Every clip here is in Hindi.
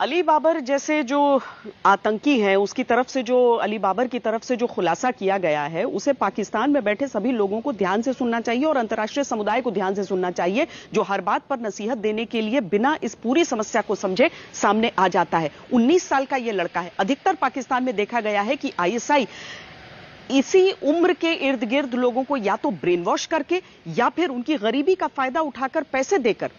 अली बाबर जैसे जो आतंकी हैं, उसकी तरफ से जो अली बाबर की तरफ से जो खुलासा किया गया है, उसे पाकिस्तान में बैठे सभी लोगों को ध्यान से सुनना चाहिए और अंतर्राष्ट्रीय समुदाय को ध्यान से सुनना चाहिए, जो हर बात पर नसीहत देने के लिए बिना इस पूरी समस्या को समझे सामने आ जाता है। 19 साल का यह लड़का है। अधिकतर पाकिस्तान में देखा गया है कि आईएसआई इसी उम्र के इर्द गिर्द लोगों को या तो ब्रेन वॉश करके या फिर उनकी गरीबी का फायदा उठाकर पैसे देकर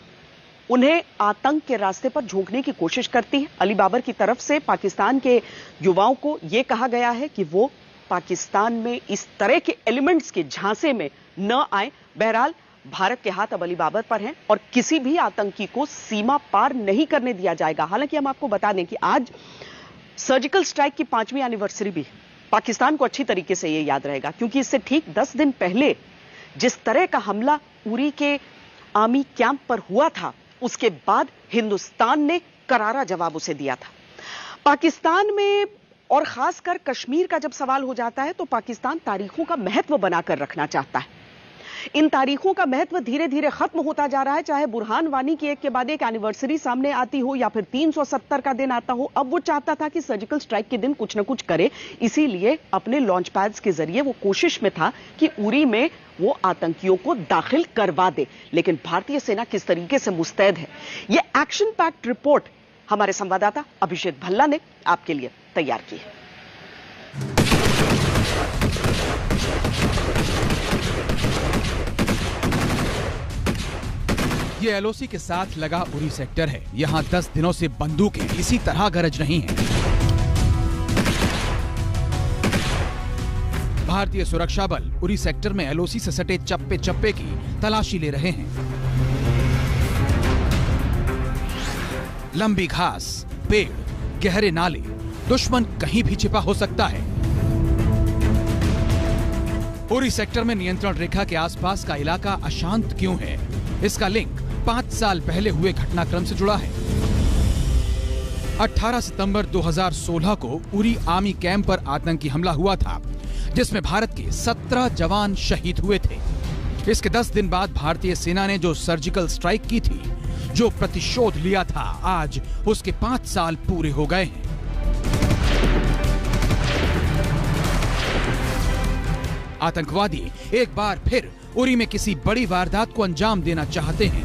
उन्हें आतंक के रास्ते पर झोंकने की कोशिश करती है। अली बाबर की तरफ से पाकिस्तान के युवाओं को यह कहा गया है कि वो पाकिस्तान में इस तरह के एलिमेंट्स के झांसे में न आए। बहरहाल भारत के हाथ अब अली बाबर पर हैं और किसी भी आतंकी को सीमा पार नहीं करने दिया जाएगा। हालांकि हम आपको बता दें कि आज सर्जिकल स्ट्राइक की 5वीं एनिवर्सरी भी पाकिस्तान को अच्छी तरीके से यह याद रहेगा, क्योंकि इससे ठीक 10 दिन पहले जिस तरह का हमला उरी के आर्मी कैंप पर हुआ था, उसके बाद हिंदुस्तान ने करारा जवाब उसे दिया था। पाकिस्तान में और खासकर कश्मीर का जब सवाल हो जाता है तो पाकिस्तान तारीखों का महत्व बनाकर रखना चाहता है। इन तारीखों का महत्व धीरे धीरे खत्म होता जा रहा है, चाहे बुरहान वानी की एक के बाद एक एनिवर्सरी सामने आती हो या फिर 370 का दिन आता हो। अब वो चाहता था कि सर्जिकल स्ट्राइक के दिन कुछ न कुछ करे, इसीलिए अपने लॉन्च पैड्स के जरिए वो कोशिश में था कि उरी में वो आतंकियों को दाखिल करवा दे। लेकिन भारतीय सेना किस तरीके से मुस्तैद है, ये एक्शन पैक्ड रिपोर्ट हमारे संवाददाता अभिषेक भल्ला ने आपके लिए तैयार की है। ये एलओसी के साथ लगा उरी सेक्टर है। यहाँ 10 दिनों से बंदूकें इसी तरह गरज रही हैं। भारतीय सुरक्षा बल उरी सेक्टर में एलओसी से सटे चप्पे चप्पे की तलाशी ले रहे हैं। लंबी घास, पेड़, गहरे नाले, दुश्मन कहीं भी छिपा हो सकता है। उरी सेक्टर में नियंत्रण रेखा के आसपास का इलाका अशांत क्यों है? इसका लिंक 5 साल पहले हुए घटनाक्रम से जुड़ा है। 18 सितंबर 2016 को उरी आर्मी कैंप पर आतंकी हमला हुआ था, जिसमें भारत के 17 जवान शहीद हुए थे। इसके 10 दिन बाद भारतीय सेना ने जो सर्जिकल स्ट्राइक की थी, जो प्रतिशोध लिया था, आज उसके 5 साल पूरे हो गए हैं। आतंकवादी एक बार फिर उरी में किसी बड़ी वारदात को अंजाम देना चाहते हैं।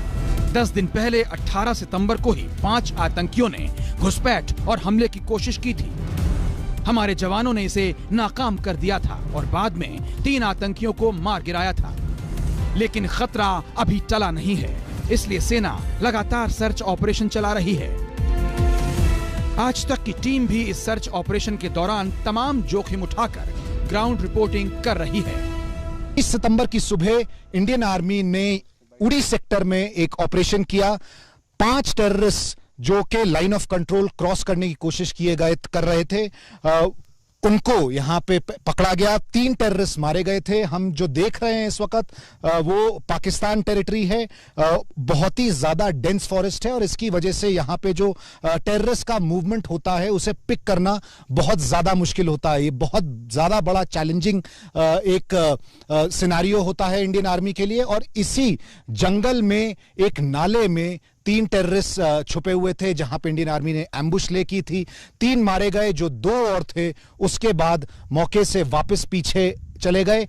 10 दिन पहले 18 सितंबर को ही 5 आतंकियों ने घुसपैठ और हमले की कोशिश की थी। हमारे जवानों ने इसे नाकाम कर दिया था और बाद में 3 आतंकियों को मार गिराया था। लेकिन खतरा अभी टला नहीं है, इसलिए सेना लगातार सर्च ऑपरेशन चला रही है। आज तक की टीम भी इस सर्च ऑपरेशन के दौरान तमाम जोखिम उठाकर ग्राउंड रिपोर्टिंग कर रही है। 20 सितंबर की सुबह इंडियन आर्मी ने उरी सेक्टर में एक ऑपरेशन किया। 5 टेररिस्ट जो के लाइन ऑफ कंट्रोल क्रॉस करने की कोशिश कर रहे थे, उनको यहां पे पकड़ा गया। 3 टेररिस्ट मारे गए थे। हम जो देख रहे हैं इस वक्त वो पाकिस्तान टेरिटरी है। बहुत ही ज्यादा डेंस फॉरेस्ट है और इसकी वजह से यहां पे जो टेररिस्ट का मूवमेंट होता है उसे पिक करना बहुत ज्यादा मुश्किल होता है। ये बहुत ज्यादा बड़ा चैलेंजिंग एक सिनेरियो होता है इंडियन आर्मी के लिए। और इसी जंगल में एक नाले में 3 टेररिस्ट छुपे हुए थे, जहां पे इंडियन आर्मी ने एम्बुश ले की थी। 3 मारे गए, जो 2 और थे उसके बाद मौके से वापस पीछे चले गए।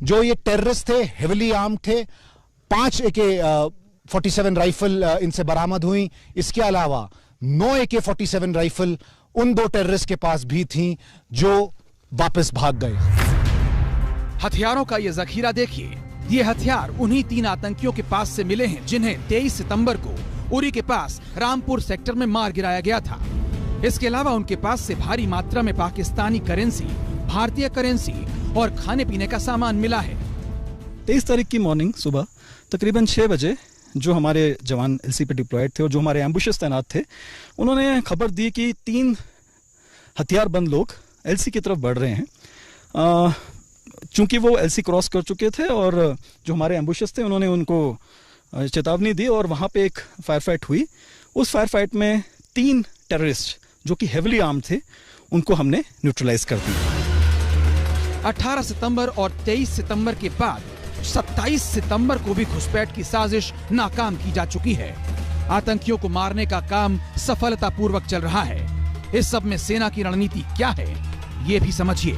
जो ये टेररिस्ट थे हेविली आर्म्ड थे। 5 AK-47 राइफल इनसे बरामद हुई। इसके अलावा 9 AK-47 राइफल उन 2 टेररिस्ट के पास भी थी जो वापस भाग गए। हथियारों का ये जखीरा देखिए। ये हथियार उन्हीं 3 आतंकियों के पास से मिले हैं जिन्हें 23 सितंबर को उरी के पास रामपुर सेक्टर में मार गिराया गया था। इसके अलावा उनके पास से भारी मात्रा में पाकिस्तानी करेंसी, भारतीय करेंसी और खाने पीने का सामान मिला है। 23 तारीख की मॉर्निंग सुबह तकरीबन 6 बजे जो हमारे जवान एलसी पे डिप्लॉयड थे और जो हमारे एम्बुशेस तैनात थे, उन्होंने खबर दी कि 3 हथियारबंद लोग एलसी की तरफ बढ़ रहे हैं। चूंकि वो एलसी क्रॉस कर चुके थे और जो हमारे एम्बुशेस थे उन्होंने उनको चेतावनी दी और वहां पे एक फायर फाइट हुई। उस फायर फाइट में 3 टेररिस्ट जो कि हेविली आर्म्ड थे, उनको हमने न्यूट्रलाइज कर दिया। 18 सितंबर और 23 सितंबर के बाद 27 सितंबर को भी घुसपैठ की साजिश नाकाम की जा चुकी है। आतंकियों को मारने का काम सफलतापूर्वक चल रहा है। इस सब में सेना की रणनीति क्या है, ये भी समझिए।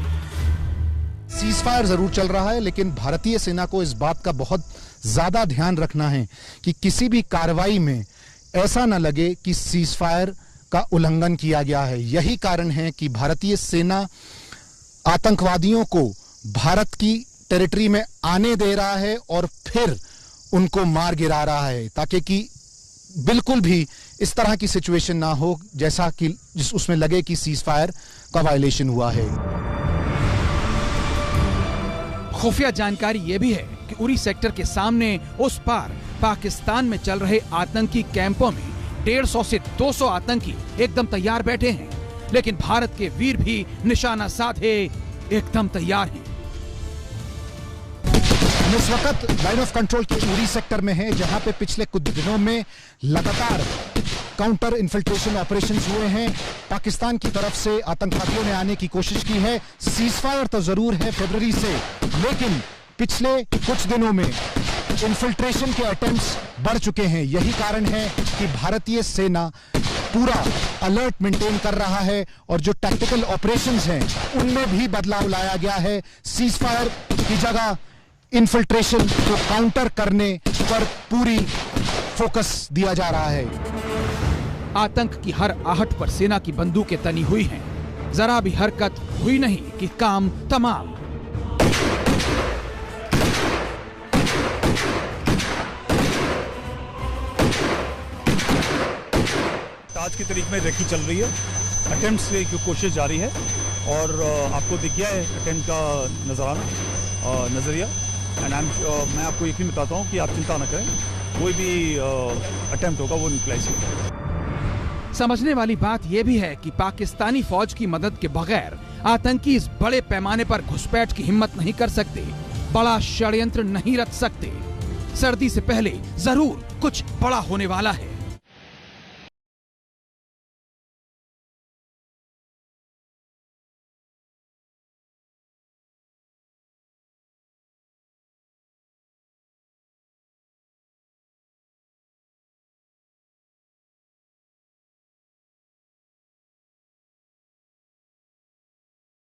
सीजफायर जरूर चल रहा है, लेकिन भारतीय सेना को इस बात का बहुत ज्यादा ध्यान रखना है कि किसी भी कार्रवाई में ऐसा न लगे कि सीजफायर का उल्लंघन किया गया है। यही कारण है कि भारतीय सेना आतंकवादियों को भारत की टेरिटरी में आने दे रहा है और फिर उनको मार गिरा रहा है, ताकि कि बिल्कुल भी इस तरह की सिचुएशन ना हो जैसा कि उसमें लगे कि सीजफायर का वायलेशन हुआ है। खुफिया जानकारी यह भी है कि उरी सेक्टर के सामने उस पार पाकिस्तान में चल रहे आतंकी कैंपों में 150 से 200 आतंकी एकदम तैयार बैठे हैं, लेकिन भारत के वीर भी निशाना साधे एकदम तैयार हैं। हम इस वक्त लाइन ऑफ कंट्रोल के उरी सेक्टर में हैं, जहां पे पिछले कुछ दिनों में लगातार काउंटर इन्फिल्ट्रेशन ऑपरेशंस हुए हैं। पाकिस्तान की तरफ से आतंकवादियों ने आने की कोशिश की है। सीजफायर तो जरूर है फरवरी से, लेकिन पिछले कुछ दिनों में इन्फिल्ट्रेशन के अटेम्प्ट्स बढ़ चुके हैं। यही कारण है कि भारतीय सेना पूरा अलर्ट मेंटेन कर रहा है और जो टैक्टिकल ऑपरेशंस हैं उनमें भी बदलाव लाया गया है। सीजफायर की जगह इन्फिल्ट्रेशन को काउंटर करने पर पूरी फोकस दिया जा रहा है। आतंक की हर आहट पर सेना की बंदूकें तनी हुई हैं। जरा भी हरकत हुई नहीं कि काम तमाम। आज की तारीख में रेकी चल रही है, अटेम्प्ट्स की कोशिश जारी है और आपको दिख गया है अटेम्प्ट का नजरिया। एंड मैं आपको यकीन बताता हूँ कि आप चिंता न करें, कोई भी अटेम्प्ट होगा वो न्यूट्रलाइज होगा। समझने वाली बात यह भी है कि पाकिस्तानी फौज की मदद के बगैर आतंकी इस बड़े पैमाने पर घुसपैठ की हिम्मत नहीं कर सकते, बड़ा षड्यंत्र नहीं रच सकते। सर्दी से पहले जरूर कुछ बड़ा होने वाला है।